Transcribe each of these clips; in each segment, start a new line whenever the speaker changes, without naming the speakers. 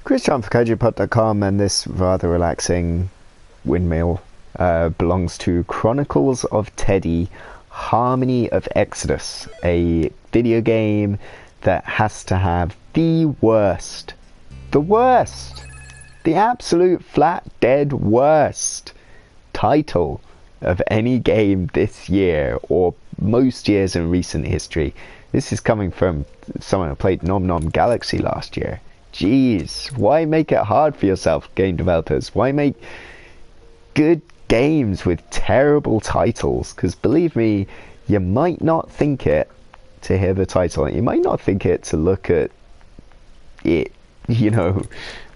ChrisJohnForKaijuPod.com, and this rather relaxing windmill belongs to Chronicles of Teddy, Harmony of Exidus, a video game that has to have the worst, the absolute flat dead worst title of any game this year, or most years in recent history. This is coming from someone who played Nom Nom Galaxy last year. Jeez, why make it hard for yourself, game developers? Why make good games with terrible titles? Because believe me, you might not think it to hear the title. You might not think it to look at it,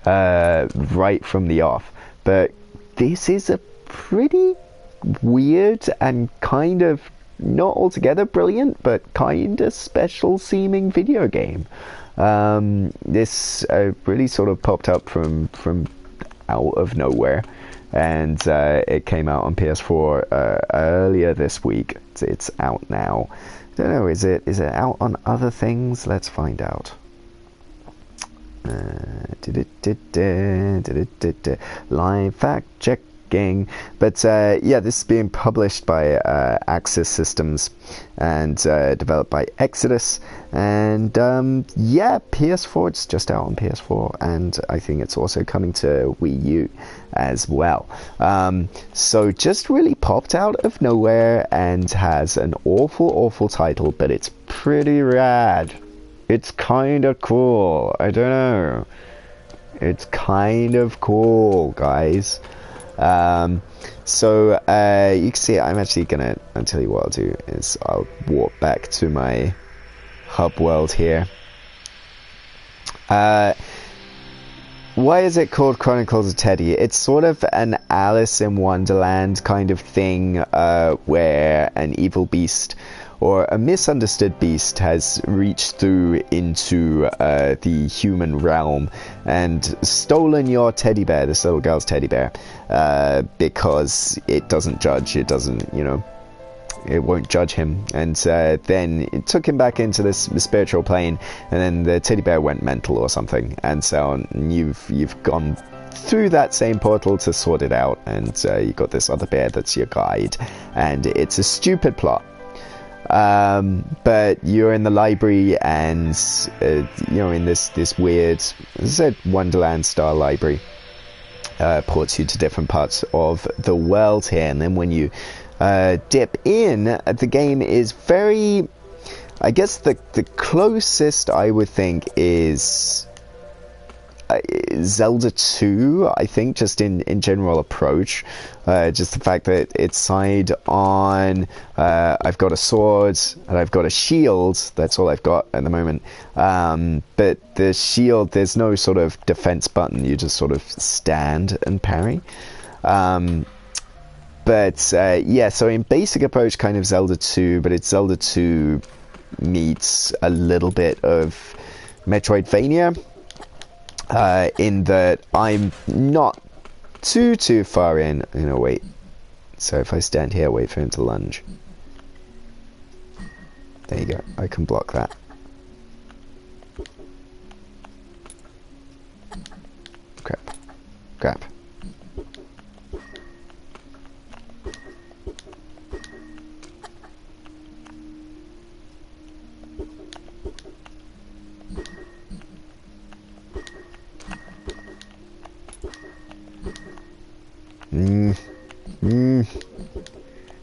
right from the off. But this is a pretty weird and kind of not altogether brilliant, but kind of special seeming video game. This really sort of popped up from out of nowhere, and it came out on PS4 earlier this week. It's out now. Don't know, is it out on other things? Let's find out. Live fact checking. But yeah, this is being published by Axis Systems and developed by Exidus, and yeah, PS4. It's just out on PS4, and I think it's also coming to Wii U as well. So just really popped out of nowhere and has an awful title, but it's pretty rad. It's kind of cool. I don't know. It's kind of cool, guys. So you can see I'm actually gonna, I'll tell you what I'll do is I'll warp back to my hub world here. Why is it called Chronicles of Teddy? It's sort of an Alice in Wonderland kind of thing, where an evil beast or a misunderstood beast has reached through into the human realm and stolen your teddy bear, this little girl's teddy bear, because it doesn't judge, it doesn't, it won't judge him, and then it took him back into this spiritual plane, and then the teddy bear went mental or something, and so you've gone through that same portal to sort it out, and you got this other bear that's your guide, and it's a stupid plot. But you're in the library, and in this weird, as I said, Wonderland style library, ports you to different parts of the world here, and then when you dip in, the game is very, I guess the closest I would think is Zelda 2, I think, just in general approach, just the fact that it's side on, I've got a sword and I've got a shield, that's all I've got at the moment, but the shield, there's no sort of defense button, you just sort of stand and parry. But yeah, so in basic approach, kind of Zelda 2, but it's Zelda 2 meets a little bit of Metroidvania, in that I'm not too far in. Wait. So if I stand here, wait for him to lunge. There you go. I can block that. Crap.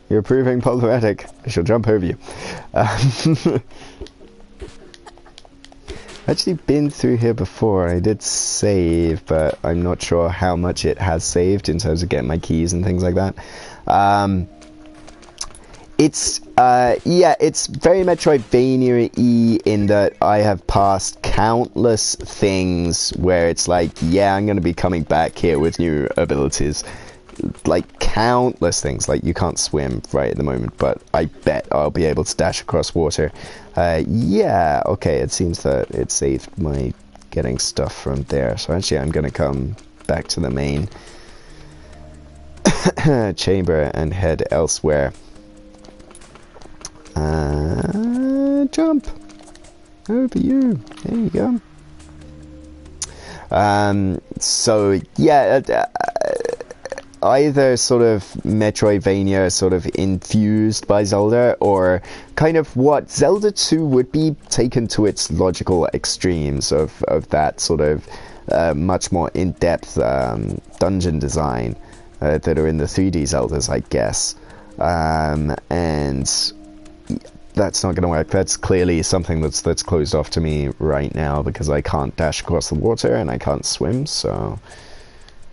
You're proving problematic. I shall jump over you. I've actually been through here before. I did save, but I'm not sure how much it has saved in terms of getting my keys and things like that. It's very Metroidvania-y in that I have passed countless things where it's like, yeah, I'm going to be coming back here with new abilities. Like countless things, like you can't swim right at the moment, but I bet I'll be able to dash across water. Yeah, okay, it seems that it saved my getting stuff from there, so actually I'm gonna come back to the main chamber and head elsewhere. Jump over you, there you go. So yeah, either sort of Metroidvania sort of infused by Zelda, or kind of what Zelda 2 would be taken to its logical extremes of that sort of much more in-depth dungeon design that are in the 3D Zeldas, I guess. And that's not going to work. That's clearly something that's closed off to me right now, because I can't dash across the water and I can't swim, so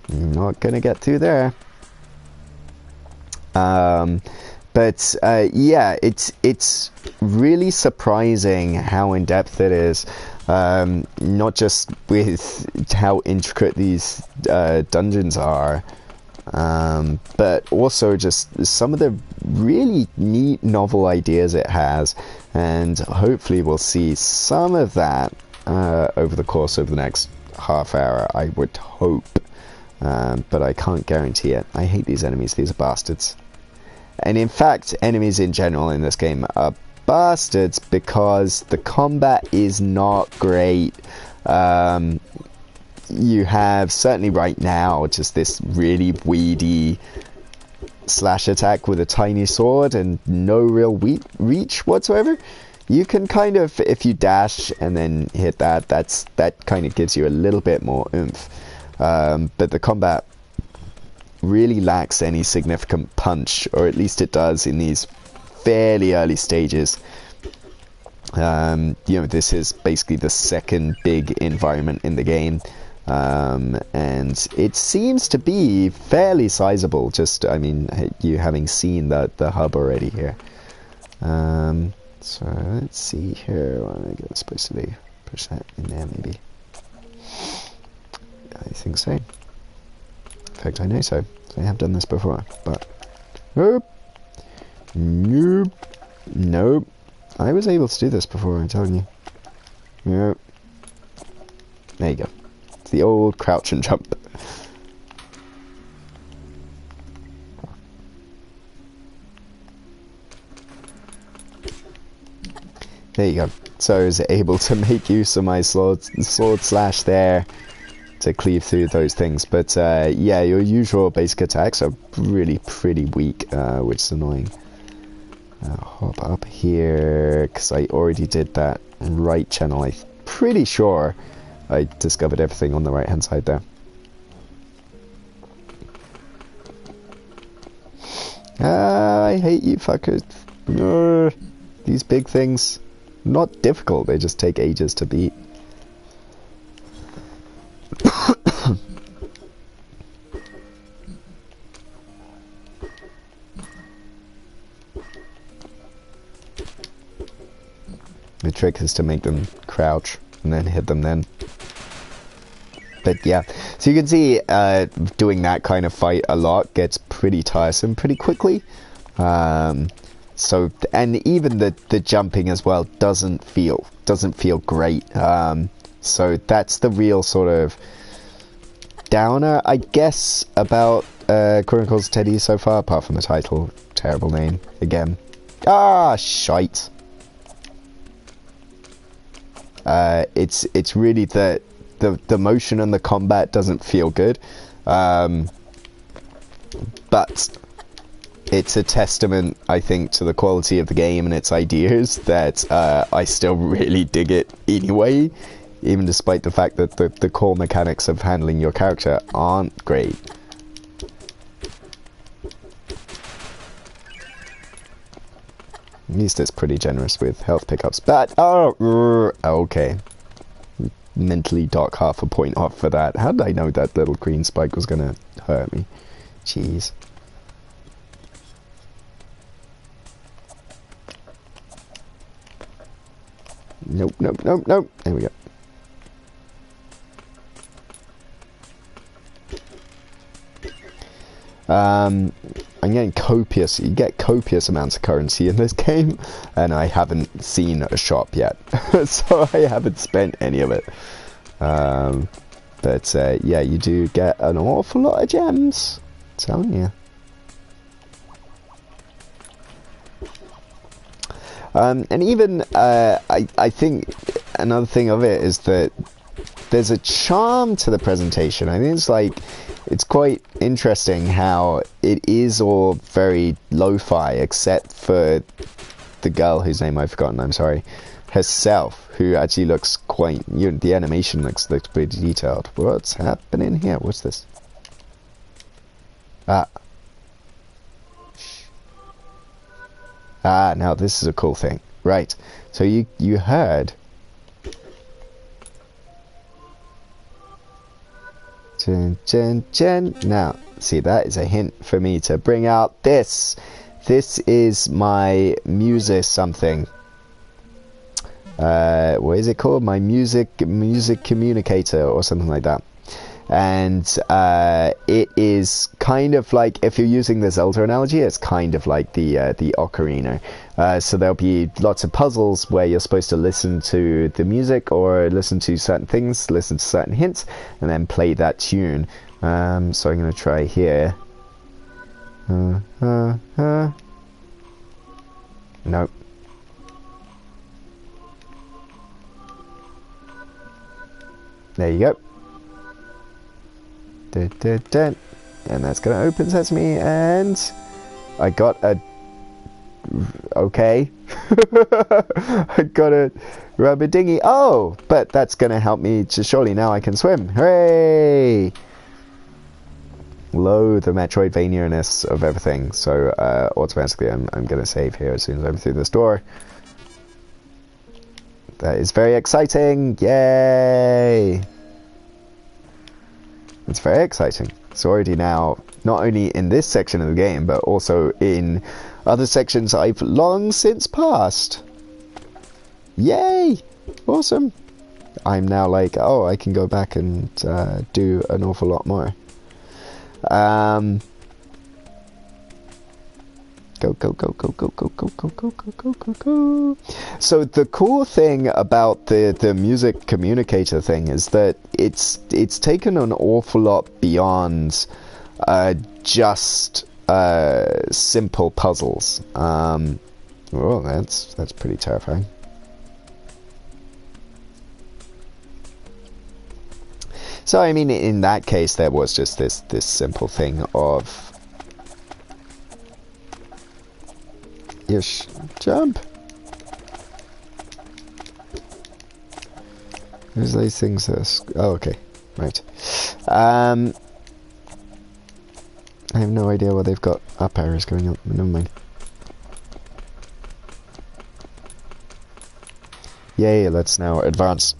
not going to get through there. But yeah, it's really surprising how in-depth it is. Not just with how intricate these dungeons are, but also just some of the really neat novel ideas it has, and hopefully we'll see some of that over the course of the next half hour, I would hope, but I can't guarantee it. I hate these enemies. These are bastards. And in fact, enemies in general in this game are bastards because the combat is not great. You have, certainly right now, just this really weedy slash attack with a tiny sword and no real reach whatsoever. You can kind of, if you dash and then hit that kind of gives you a little bit more oomph. But the combat really lacks any significant punch, or at least it does in these fairly early stages. You know, this is basically the second big environment in the game. And it seems to be fairly sizable, just, I mean, you having seen the hub already here. So let's see here, what am I supposed to do? Push that in there, maybe. I think so. In fact, I know so. I have done this before, but... Nope. Nope. Nope. I was able to do this before, I'm telling you. Nope. There you go. The old crouch and jump. There you go. So I was able to make use of my sword slash there to cleave through those things. But yeah, your usual basic attacks are really pretty weak, which is annoying. Hop up here, because I already did that right channel. I'm pretty sure I discovered everything on the right hand side there. I hate you fuckers. These big things, not difficult, they just take ages to beat. The trick is to make them crouch and then hit them then. But yeah, so you can see doing that kind of fight a lot gets pretty tiresome pretty quickly. So, and even the jumping as well doesn't feel great. So that's the real sort of downer, I guess, about Chronicles of Teddy so far, apart from the title. Terrible name again. Ah, shite. It's really the motion and the combat doesn't feel good, but it's a testament, I think, to the quality of the game and its ideas that I still really dig it anyway, even despite the fact that the core mechanics of handling your character aren't great. At least it's pretty generous with health pickups, but okay. Mentally dock half a point off for that. How did I know that little green spike was gonna hurt me? Jeez. Nope, nope, nope, nope. There we go. I'm getting copious, you get copious amounts of currency in this game, and I haven't seen a shop yet, so I haven't spent any of it. But yeah, you do get an awful lot of gems, I'm telling you. And even, I think another thing of it is that there's a charm to the presentation. I think it's like, it's quite interesting how it is all very lo-fi, except for the girl whose name I've forgotten, I'm sorry, herself, who actually looks quite, the animation looks pretty detailed. What's happening here? What's this? Now this is a cool thing. Right, so you heard. Now, see, that is a hint for me to bring out this. This is my music something. What is it called? My music communicator or something like that. And it is kind of like, if you're using the Zelda analogy, it's kind of like the ocarina. So there'll be lots of puzzles where you're supposed to listen to the music or listen to certain things, listen to certain hints, and then play that tune. So I'm going to try here. Nope. There you go. Dun, dun, dun. And that's going to open Sesame, and I got a... Okay. I got a rubber dinghy. Oh, but that's going to help me to surely now I can swim. Hooray! Low the Metroidvania-ness of everything. So automatically I'm going to save here as soon as I'm through this door. That is very exciting. Yay! It's very exciting. It's already now, not only in this section of the game, but also in other sections I've long since passed. Yay! Awesome. I'm now like, oh, I can go back and do an awful lot more. Go, go, go, go, go, go, go, go, go, go, go, go, go. So the cool thing about the music communicator thing is that it's taken an awful lot beyond just simple puzzles. Oh, that's pretty terrifying. So I mean, in that case, there was just this simple thing of jump. There's these things that oh, okay, right. I have no idea what they've got up arrows going on. Never mind. Yay! Let's now advance.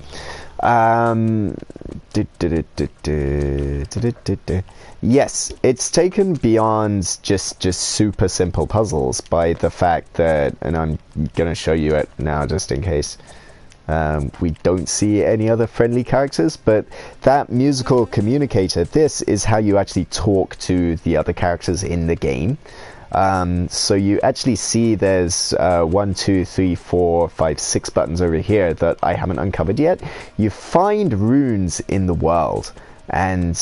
Yes, it's taken beyond just super simple puzzles by the fact that, and I'm gonna show you it now just in case we don't see any other friendly characters, but that musical communicator, this is how you actually talk to the other characters in the game. So you actually see there's 1, 2, 3, 4, 5, 6 buttons over here that I haven't uncovered yet. You find runes in the world, and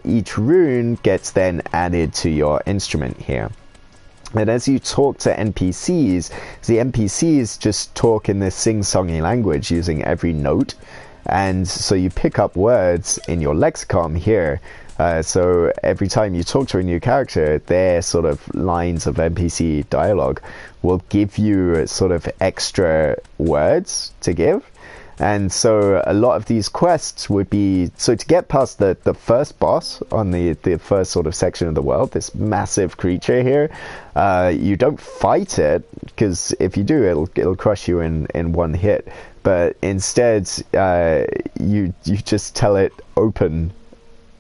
each rune gets then added to your instrument here. And as you talk to NPCs, the NPCs just talk in this sing-songy language using every note, and so you pick up words in your lexicon here. So every time you talk to a new character, their sort of lines of NPC dialogue will give you sort of extra words to give. And so a lot of these quests would be, so to get past the first boss on the first sort of section of the world, this massive creature here, you don't fight it, because if you do, it'll crush you in one hit. But instead, you just tell it open.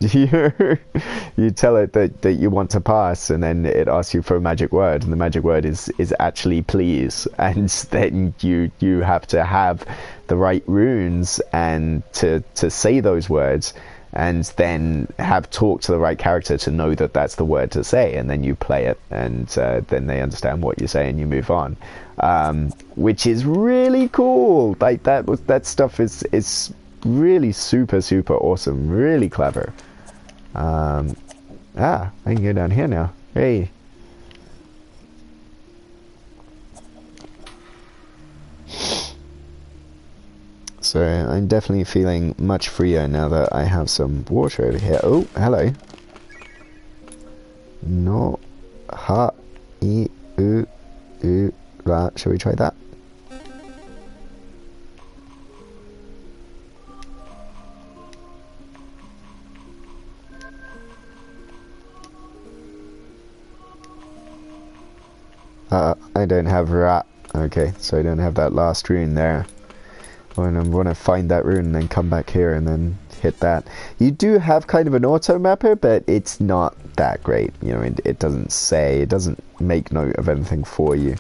You tell it that you want to pass, and then it asks you for a magic word, and the magic word is actually please, and then you have to have the right runes and to say those words, and then have talked to the right character to know that that's the word to say, and then you play it, and then they understand what you say and you move on, which is really cool. Like that stuff is really super awesome, really clever. I can go down here now. Hey. So I'm definitely feeling much freer now that I have some water over here. Oh, hello. No. Ha. E. U. U. Ra. Shall we try that? I don't have Ra. Okay, so I don't have that last rune there. When I'm going to find that rune and then come back here and then hit that. You do have kind of an auto mapper, but it's not that great. You know, it doesn't say, it doesn't make note of anything for you.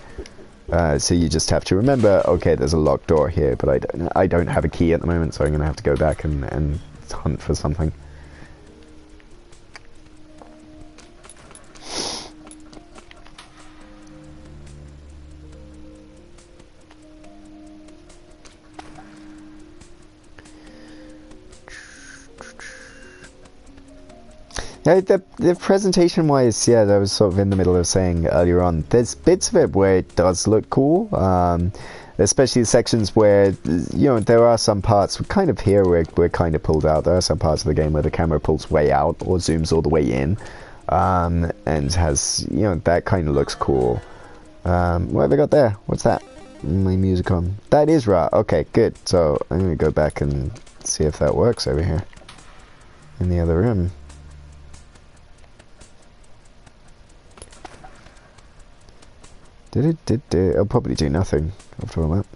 So you just have to remember, okay, there's a locked door here, but I don't have a key at the moment, so I'm going to have to go back and hunt for something. Yeah, the presentation wise, yeah, that was sort of in the middle of saying earlier on, there's bits of it where it does look cool, especially the sections where, you know, there are some parts kind of here where we're kind of pulled out. There are some parts of the game where the camera pulls way out or zooms all the way in, and has, you know, that kind of looks cool. What have I got there? What's that? My music on. That is Ra. Okay, good. So I'm going to go back and see if that works over here in the other room. It'll probably do nothing after all that.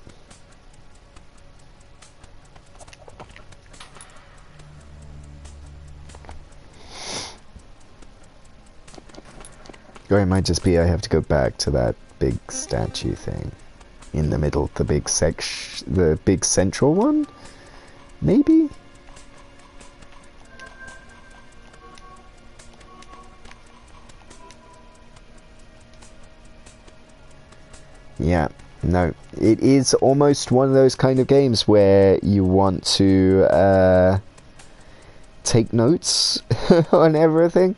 Or it might just be I have to go back to that big statue thing in the middle, the big central one? Maybe? Yeah, no. It is almost one of those kind of games where you want to take notes on everything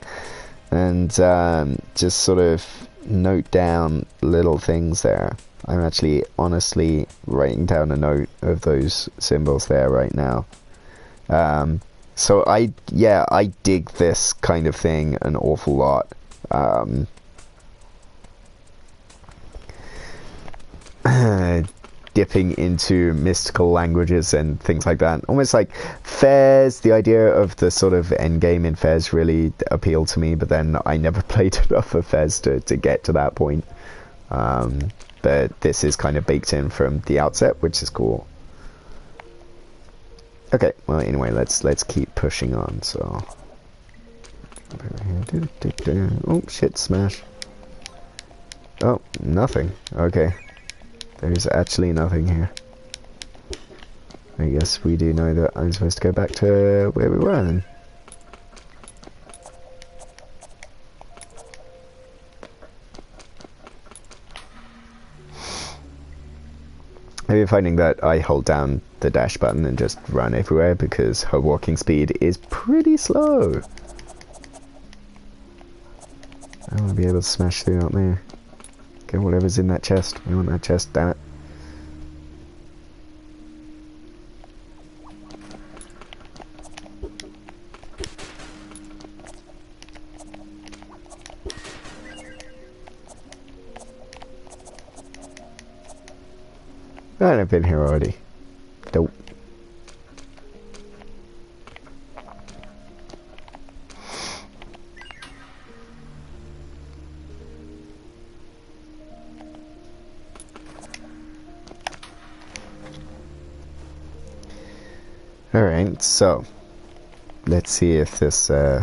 and just sort of note down little things there. I'm actually honestly writing down a note of those symbols there right now. So I dig this kind of thing an awful lot. Dipping into mystical languages and things like that. Almost like Fairs, the idea of the sort of end game in Fairs really appealed to me, but then I never played enough of Fairs to get to that point. But this is kind of baked in from the outset, which is cool. Okay, well anyway, let's keep pushing on, so... Oh shit, smash. Oh, nothing. Okay. There's actually nothing here. I guess we do know that I'm supposed to go back to where we were then. I've been finding that I hold down the dash button and just run everywhere because her walking speed is pretty slow. I want to be able to smash through out there. Get whatever's in that chest. We want that chest, damn it. I've been here already. Dope. Alright, so let's see if this oh,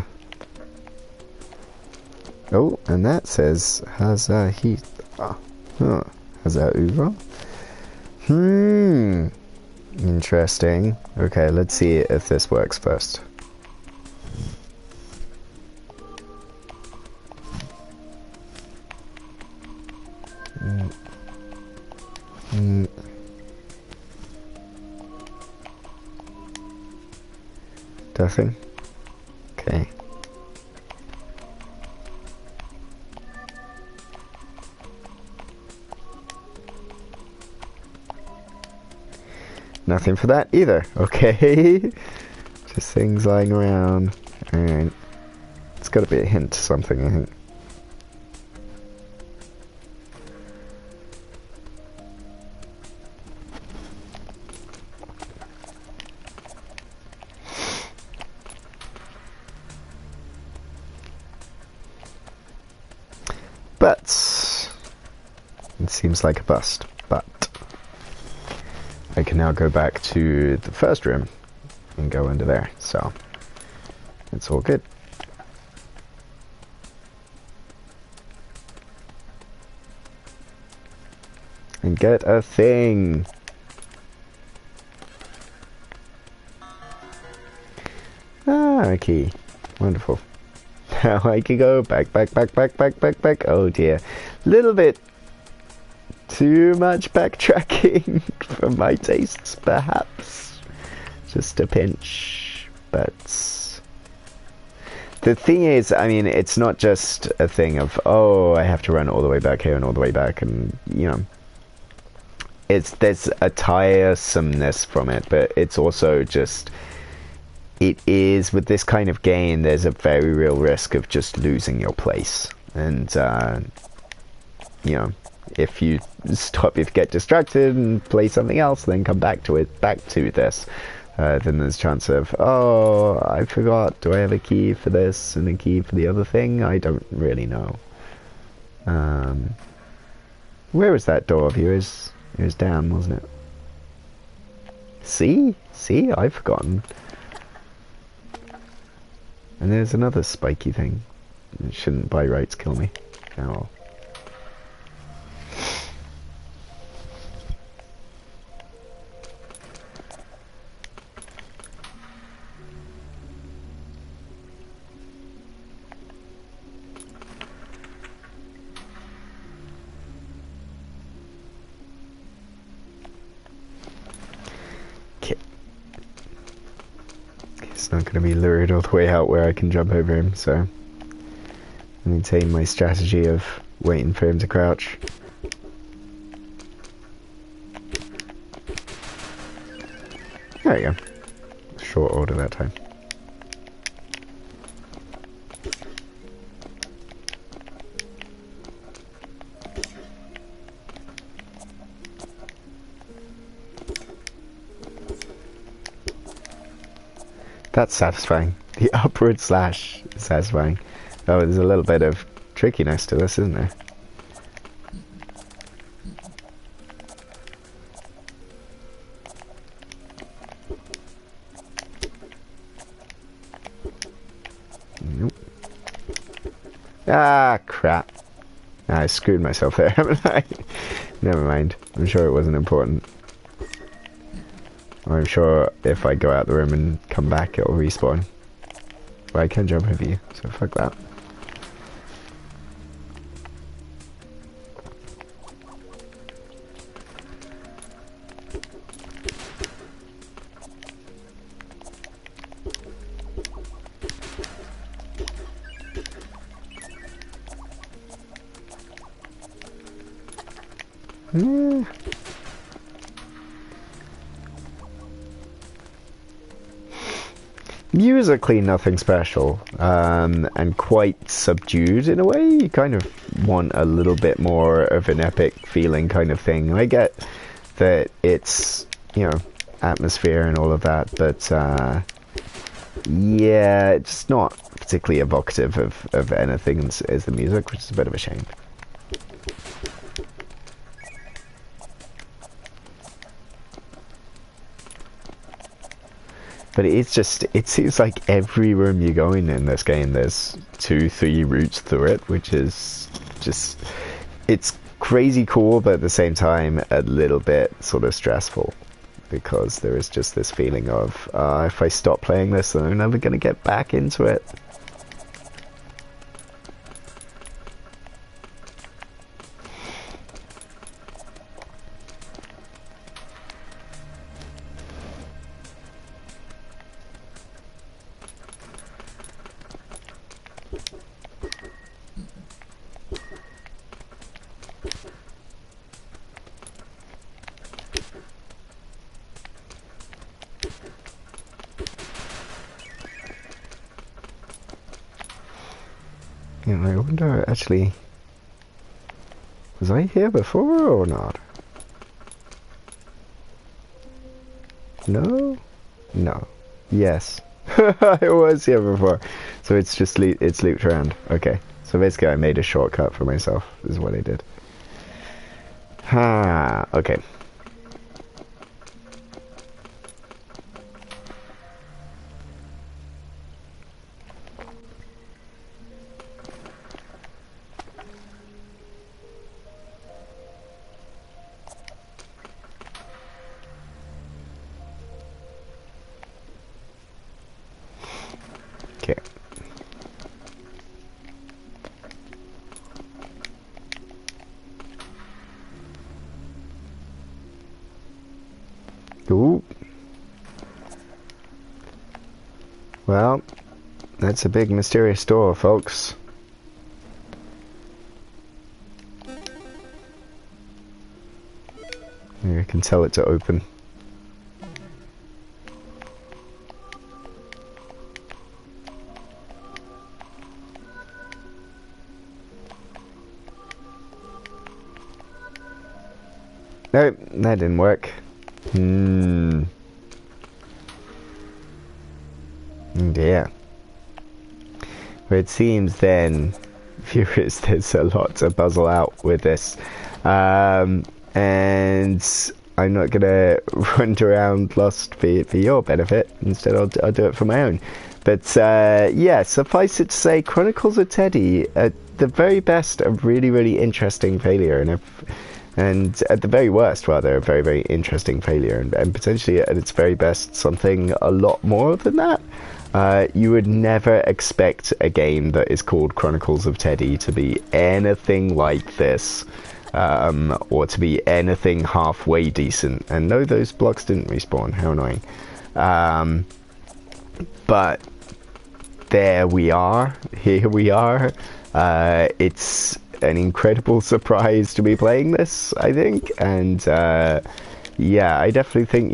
and that says Hazahith. Huh. Hazauva? Interesting. Okay, let's see if this works first. Nothing? Okay. nothing for that either. Okay. Just things lying around. Alright. It's gotta be a hint to something, I think. But it seems like a bust. But I can now go back to the first room and go into there, so it's all good. And get a thing. Ah, a key. Wonderful. Now I can go back. Oh dear. Little bit too much backtracking for my tastes, perhaps. Just a pinch. But the thing is, I mean, it's not just a thing of, oh, I have to run all the way back here and all the way back, and, you know, there's a tiresomeness from it, but it's also just, it is, with this kind of game, there's a very real risk of just losing your place. And, you know, if you get distracted and play something else, then come back to this, then there's a chance of, oh, I forgot, do I have a key for this and a key for the other thing? I don't really know. Where was that door of yours? It was down, wasn't it? See? I've forgotten. And there's another spiky thing. It shouldn't by rights kill me. Oh. It's not going to be lured all the way out where I can jump over him, so I maintain my strategy of waiting for him to crouch. There we go. Short order that time. That's satisfying. The upward slash is satisfying. Oh, there's a little bit of trickiness to this, isn't there? Nope. Ah, crap. I screwed myself there, haven't I? Never mind. I'm sure it wasn't important. I'm sure if I go out the room and come back, it'll respawn. But I can jump over you, so fuck that. Musically nothing special, and quite subdued in a way. You kind of want a little bit more of an epic feeling kind of thing. I get that it's, you know, atmosphere and all of that, but yeah, it's not particularly evocative of anything as the music, which is a bit of a shame. But it's just, it seems like every room you go in this game, there's 2-3 routes through it, which is just, it's crazy cool, but at the same time, a little bit sort of stressful. Because there is just this feeling of, if I stop playing this, then I'm never going to get back into it. You know, I wonder, actually, was I here before or not? No? No. Yes. I was here before. So it's just, it's looped around. Okay. So basically I made a shortcut for myself, is what I did. Ha, okay. Okay. Ooh. Well, that's a big mysterious door, folks. Maybe I can tell it to open. Nope, that didn't work. Oh dear. But it seems then, viewers, there's a lot to puzzle out with this. And I'm not gonna run around lost for your benefit. Instead, I'll do it for my own. But yeah, suffice it to say, Chronicles of Teddy, at the very best, a really, really interesting failure, and at the very worst, rather, a very, very interesting failure, and potentially at its very best, something a lot more than that. You would never expect a game that is called Chronicles of Teddy to be anything like this, or to be anything halfway decent. And no, those blocks didn't respawn. How annoying. But there we are. Here we are. It's an incredible surprise to be playing this, I think, and yeah, I definitely think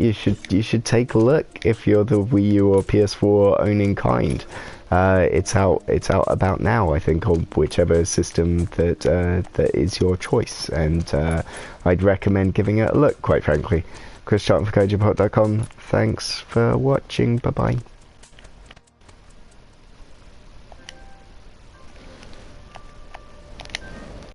you should take a look if you're the Wii U or PS4 owning kind. It's out about now, I think, on whichever system that is your choice, and I'd recommend giving it a look, quite frankly. Chris Charlton for CodeJampot.com. Thanks for watching. Bye bye.